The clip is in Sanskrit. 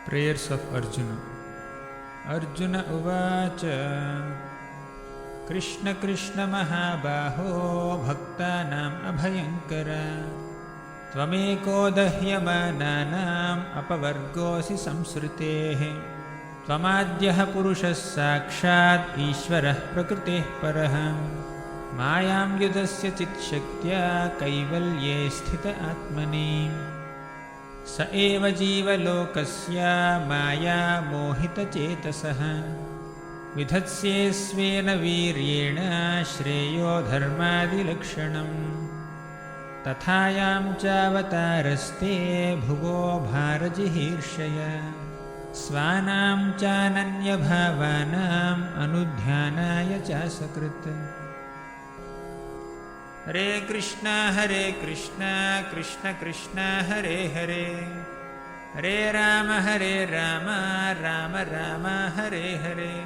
Prayers of Arjuna. Arjuna uvacha Krishna Krishna Mahabaho Bhaktanam Abhayankara Tvameko Dahyamananam Apavargosi Samsritehe Tvamadyah Purushas Sakshat Ishvarah Prakriteh Paraham Mayam Yudasya Chit Shaktya Kaivalye Sthita Atmani Sa eva jiva lokasya maya mohita chetasaha Vidhatsye svena viryena shreyo dharmadi lakshanam Tathayam chavataraste bhuvo bharajihirshaya Svanam chananya bhavanam anudhyanaya chasakrit Hare Krishna Krishna Krishna Hare Hare Hare Rama Rama Rama Hare Hare